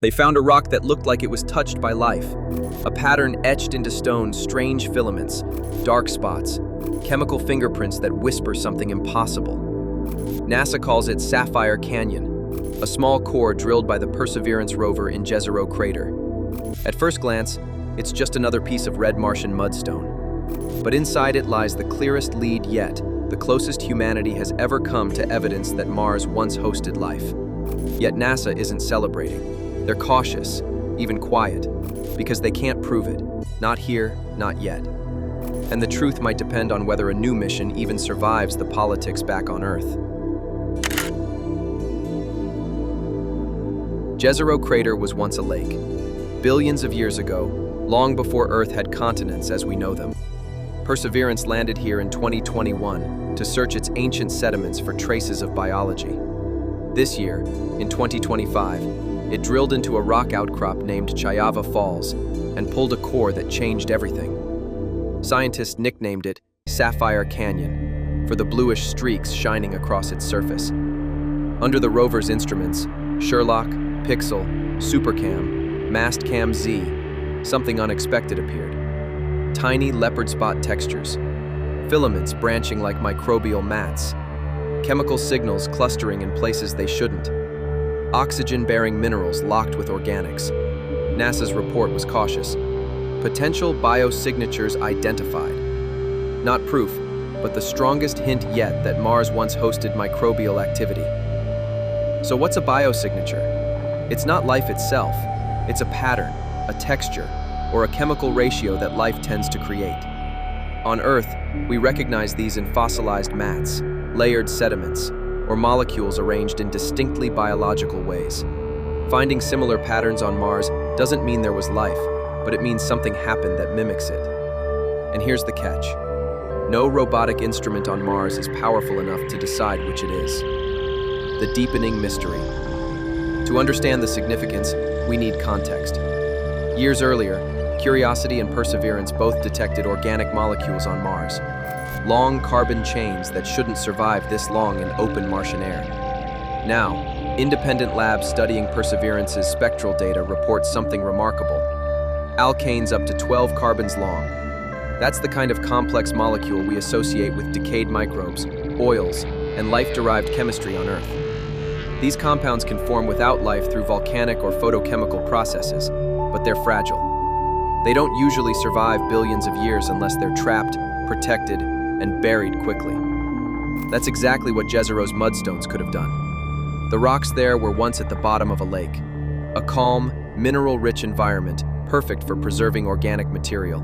They found a rock that looked like it was touched by life. A pattern etched into stone, strange filaments, dark spots, chemical fingerprints that whisper something impossible. NASA calls it Sapphire Canyon, a small core drilled by the Perseverance rover in Jezero Crater. At first glance, it's just another piece of red Martian mudstone. But inside it lies the clearest lead yet, the closest humanity has ever come to evidence that Mars once hosted life. Yet NASA isn't celebrating. They're cautious, even quiet, because they can't prove it. Not here, not yet. And the truth might depend on whether a new mission even survives the politics back on Earth. Jezero Crater was once a lake. Billions of years ago, long before Earth had continents as we know them. Perseverance landed here in 2021 to search its ancient sediments for traces of biology. This year, in 2025, it drilled into a rock outcrop named Chayava Falls and pulled a core that changed everything. Scientists nicknamed it Sapphire Canyon for the bluish streaks shining across its surface. Under the rover's instruments, Sherlock, Pixel, Supercam, Mastcam Z, something unexpected appeared. Tiny leopard spot textures, filaments branching like microbial mats, chemical signals clustering in places they shouldn't, oxygen-bearing minerals locked with organics. NASA's report was cautious. Potential biosignatures identified. Not proof, but the strongest hint yet that Mars once hosted microbial activity. So what's a biosignature? It's not life itself. It's a pattern, a texture, or a chemical ratio that life tends to create. On Earth, we recognize these in fossilized mats, layered sediments, or molecules arranged in distinctly biological ways. Finding similar patterns on Mars doesn't mean there was life, but it means something happened that mimics it. And here's the catch. No robotic instrument on Mars is powerful enough to decide which it is. The deepening mystery. To understand the significance, we need context. Years earlier, Curiosity and Perseverance both detected organic molecules on Mars. Long carbon chains that shouldn't survive this long in open Martian air. Now, independent labs studying Perseverance's spectral data report something remarkable. Alkanes up to 12 carbons long. That's the kind of complex molecule we associate with decayed microbes, oils, and life-derived chemistry on Earth. These compounds can form without life through volcanic or photochemical processes, but they're fragile. They don't usually survive billions of years unless they're trapped, protected, and buried quickly. That's exactly what Jezero's mudstones could have done. The rocks there were once at the bottom of a lake, a calm, mineral-rich environment perfect for preserving organic material.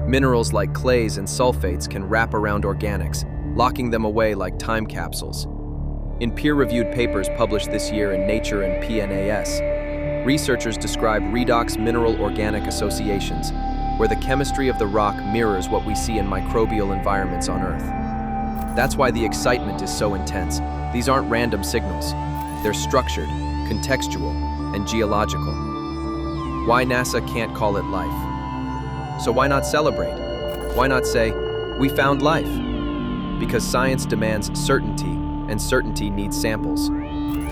Minerals like clays and sulfates can wrap around organics, locking them away like time capsules. In peer-reviewed papers published this year in Nature and PNAS, researchers describe redox mineral-organic associations, where the chemistry of the rock mirrors what we see in microbial environments on Earth. That's why the excitement is so intense. These aren't random signals. They're structured, contextual, and geological. Why NASA can't call it life? So why not celebrate? Why not say, we found life? Because science demands certainty, and certainty needs samples.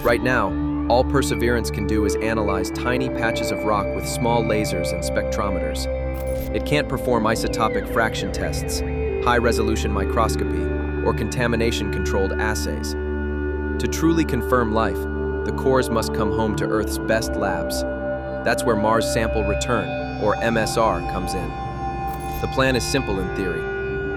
Right now, all Perseverance can do is analyze tiny patches of rock with small lasers and spectrometers. It can't perform isotopic fraction tests, high-resolution microscopy, or contamination-controlled assays. To truly confirm life, the cores must come home to Earth's best labs. That's where Mars Sample Return, or MSR, comes in. The plan is simple in theory.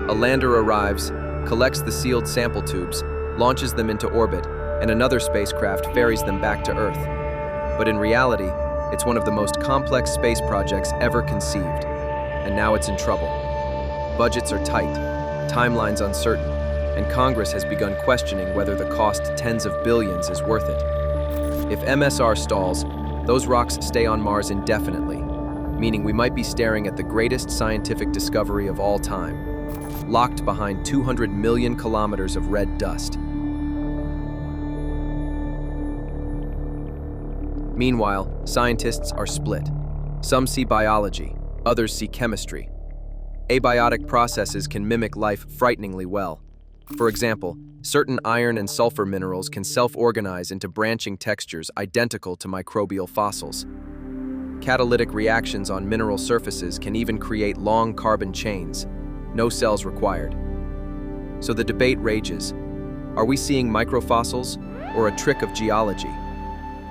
A lander arrives, collects the sealed sample tubes, launches them into orbit, and another spacecraft ferries them back to Earth. But in reality, it's one of the most complex space projects ever conceived. And now it's in trouble. Budgets are tight, timelines uncertain, and Congress has begun questioning whether the cost tens of billions is worth it. If MSR stalls, those rocks stay on Mars indefinitely, meaning we might be staring at the greatest scientific discovery of all time, locked behind 200 million kilometers of red dust. Meanwhile, scientists are split. Some see biology, others see chemistry. Abiotic processes can mimic life frighteningly well. For example, certain iron and sulfur minerals can self-organize into branching textures identical to microbial fossils. Catalytic reactions on mineral surfaces can even create long carbon chains, no cells required. So the debate rages. Are we seeing microfossils or a trick of geology?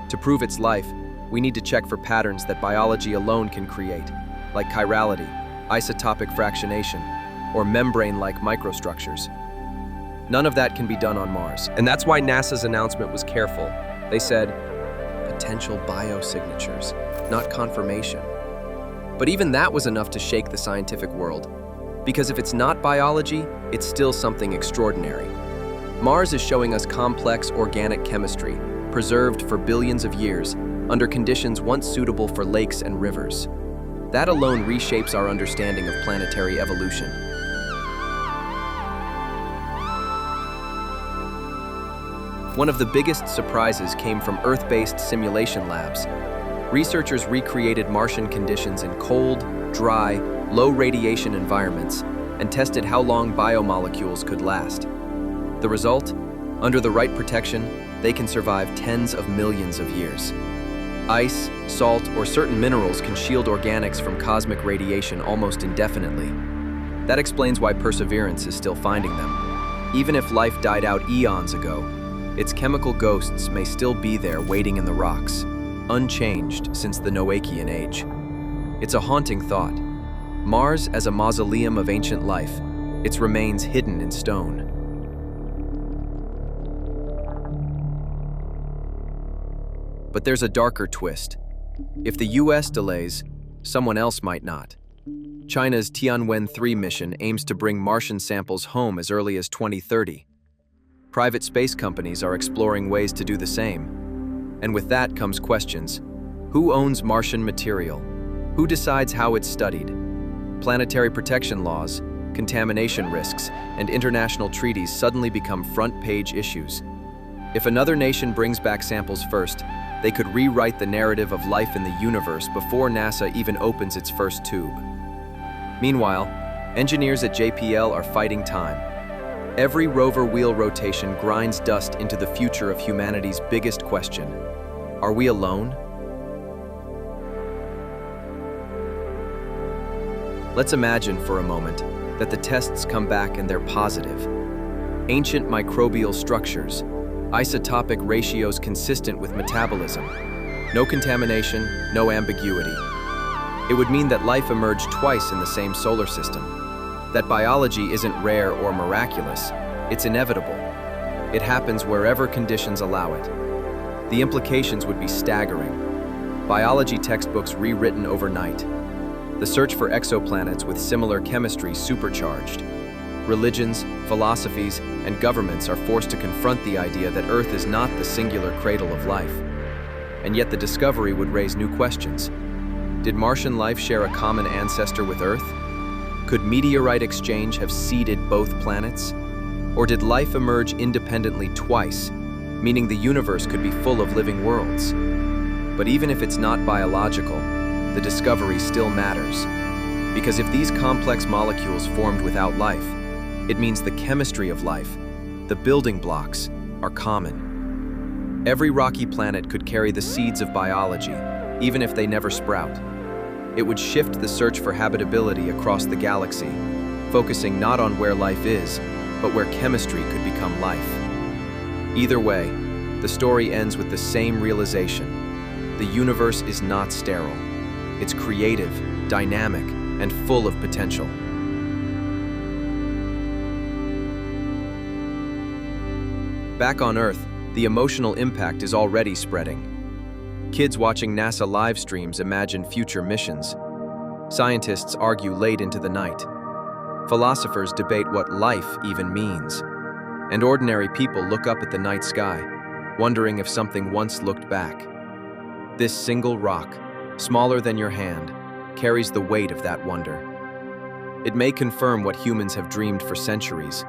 To prove its life, we need to check for patterns that biology alone can create, like chirality, isotopic fractionation, or membrane-like microstructures. None of that can be done on Mars, and that's why NASA's announcement was careful. They said, potential biosignatures, not confirmation. But even that was enough to shake the scientific world, because if it's not biology, it's still something extraordinary. Mars is showing us complex organic chemistry, preserved for billions of years, under conditions once suitable for lakes and rivers. That alone reshapes our understanding of planetary evolution. One of the biggest surprises came from Earth-based simulation labs. Researchers recreated Martian conditions in cold, dry, low-radiation environments and tested how long biomolecules could last. The result? Under the right protection, they can survive tens of millions of years. Ice, salt, or certain minerals can shield organics from cosmic radiation almost indefinitely. That explains why Perseverance is still finding them. Even if life died out eons ago, its chemical ghosts may still be there waiting in the rocks, unchanged since the Noachian age. It's a haunting thought. Mars as a mausoleum of ancient life, its remains hidden in stone. But there's a darker twist. If the US delays, someone else might not. China's Tianwen-3 mission aims to bring Martian samples home as early as 2030. Private space companies are exploring ways to do the same. And with that comes questions. Who owns Martian material? Who decides how it's studied? Planetary protection laws, contamination risks, and international treaties suddenly become front-page issues. If another nation brings back samples first, they could rewrite the narrative of life in the universe before NASA even opens its first tube. Meanwhile, engineers at JPL are fighting time. Every rover wheel rotation grinds dust into the future of humanity's biggest question. Are we alone? Let's imagine for a moment that the tests come back and they're positive. Ancient microbial structures, isotopic ratios consistent with metabolism, no contamination, no ambiguity. It would mean that life emerged twice in the same solar system, that biology isn't rare or miraculous, it's inevitable. It happens wherever conditions allow it. The implications would be staggering. Biology textbooks rewritten overnight. The search for exoplanets with similar chemistry supercharged. Religions, philosophies, and governments are forced to confront the idea that Earth is not the singular cradle of life. And yet the discovery would raise new questions. Did Martian life share a common ancestor with Earth? Could meteorite exchange have seeded both planets? Or did life emerge independently twice, meaning the universe could be full of living worlds? But even if it's not biological, the discovery still matters. Because if these complex molecules formed without life, it means the chemistry of life, the building blocks, are common. Every rocky planet could carry the seeds of biology, even if they never sprout. It would shift the search for habitability across the galaxy, focusing not on where life is, but where chemistry could become life. Either way, the story ends with the same realization. The universe is not sterile. It's creative, dynamic, and full of potential. Back on Earth, the emotional impact is already spreading. Kids watching NASA live streams imagine future missions. Scientists argue late into the night. Philosophers debate what life even means. And ordinary people look up at the night sky, wondering if something once looked back. This single rock, smaller than your hand, carries the weight of that wonder. It may confirm what humans have dreamed for centuries,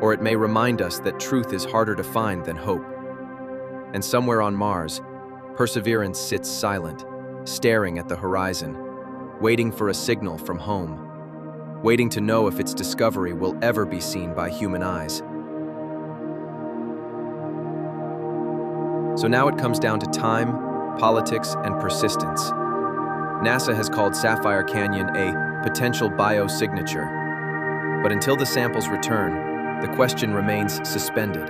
or it may remind us that truth is harder to find than hope. And somewhere on Mars, Perseverance sits silent, staring at the horizon, waiting for a signal from home, waiting to know if its discovery will ever be seen by human eyes. So now it comes down to time, politics, and persistence. NASA has called Sapphire Canyon a potential biosignature. But until the samples return, the question remains suspended,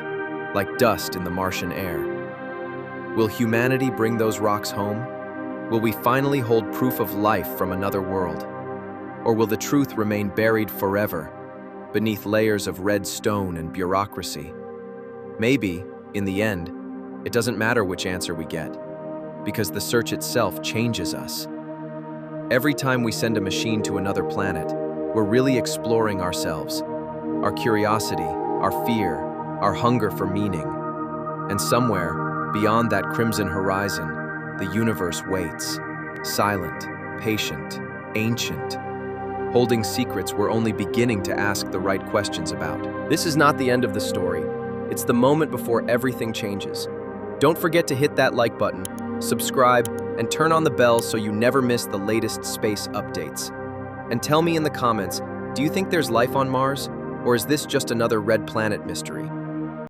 like dust in the Martian air. Will humanity bring those rocks home? Will we finally hold proof of life from another world? Or will the truth remain buried forever, beneath layers of red stone and bureaucracy? Maybe, in the end, it doesn't matter which answer we get, because the search itself changes us. Every time we send a machine to another planet, we're really exploring ourselves, our curiosity, our fear, our hunger for meaning. And somewhere, beyond that crimson horizon, the universe waits, silent, patient, ancient, holding secrets we're only beginning to ask the right questions about. This is not the end of the story. It's the moment before everything changes. Don't forget to hit that like button, subscribe, and turn on the bell so you never miss the latest space updates. And tell me in the comments, do you think there's life on Mars? Or is this just another red planet mystery?